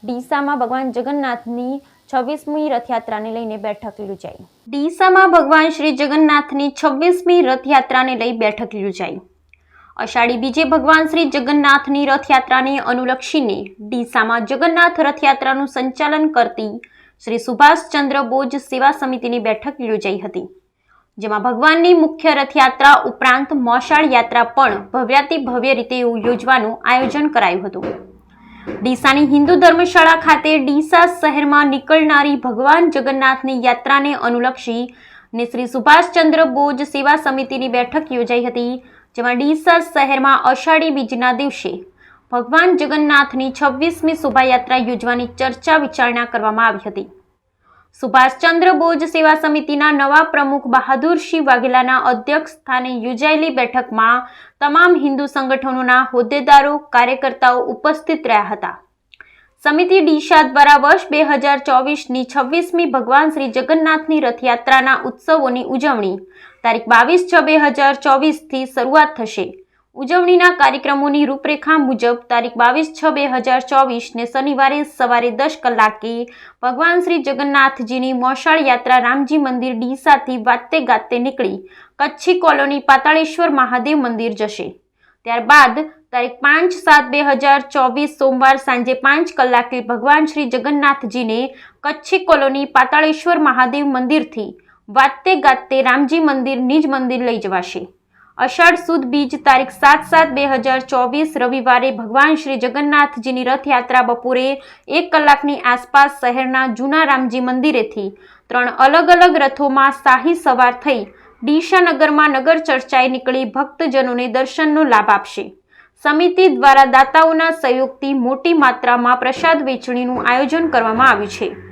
ડીસામાં ભગવાન જગન્નાથની 26મી રથયાત્રાને લઈને બેઠક યોજાઈ। ડીસામાં ભગવાન શ્રી જગન્નાથની 26મી રથયાત્રાને લઈ બેઠક યોજાઈ। અષાઢી બીજે ભગવાન શ્રી જગન્નાથની રથયાત્રાને અનુલક્ષીને ડીસામાં જગન્નાથ રથયાત્રાનું સંચાલન કરતી શ્રી સુભાષચંદ્ર બોઝ સેવા સમિતિની બેઠક યોજાઈ હતી, જેમાં ભગવાનની મુખ્ય રથયાત્રા ઉપરાંત મોશાળ યાત્રા પણ ભવ્યાતિભવ્ય રીતે યોજવાનું આયોજન કરાયું હતું। ડીસાની હિન્દુ ધર્મશાળા ખાતે ડીસા શહેરમાં નીકળનારી ભગવાન જગન્નાથની યાત્રાને અનુલક્ષી શ્રી સુભાષચંદ્ર બોઝ સેવા સમિતિની બેઠક યોજાઈ હતી, જેમાં ડીસા શહેરમાં અષાઢી બીજના દિવસે ભગવાન જગન્નાથની 26મી શોભાયાત્રા યોજવાની ચર્ચા વિચારણા કરવામાં આવી હતી। સુભાષચંદ્ર બોઝ સેવા સમિતિના નવા પ્રમુખ બહાદુરસિંહ વાઘેલાના અધ્યક્ષ સ્થાને યોજાયેલી બેઠકમાં તમામ હિન્દુ સંગઠનોના હોદ્દેદારો, કાર્યકર્તાઓ ઉપસ્થિત રહ્યા હતા। સમિતિ ડીસા દ્વારા વર્ષ 2024ની 26મી ભગવાન શ્રી જગન્નાથની રથયાત્રાના ઉત્સવોની ઉજવણી તારીખ 22/6/2024થી શરૂઆત થશે। ઉજવણીના કાર્યક્રમોની રૂપરેખા મુજબ તારીખ 22/6/2024ને શનિવારે સવારે 10 કલાકે ભગવાન શ્રી જગન્નાથજીની મોશાળ યાત્રા રામજી મંદિર ડીસાથી વાતે ગાતે નીકળી કચ્છી કોલોની પાતાળેશ્વર મહાદેવ મંદિર જશે। ત્યારબાદ તારીખ 5/7/2024 સોમવાર સાંજે 5 કલાકે ભગવાન શ્રી જગન્નાથજીને કચ્છી કોલોની પાતાળેશ્વર મહાદેવ મંદિરથી વાતે ગાતે રામજી મંદિર નિજ મંદિર લઈ જવાશે। અષાઢ સુદ બીજ તારીખ 7/7/2024 રવિવારે ભગવાન શ્રી જગન્નાથજીની રથયાત્રા બપોરે 1 કલાકની આસપાસ શહેરના જૂના રામજી મંદિરેથી 3 અલગ અલગ રથોમાં શાહી સવાર થઈ ડીસા નગરમાં નગર ચર્ચાએ નીકળી ભક્તજનોને દર્શનનો લાભ આપશે। સમિતિ દ્વારા દાતાઓના સહયોગથી મોટી માત્રામાં પ્રસાદ વેચણીનું આયોજન કરવામાં આવ્યું છે।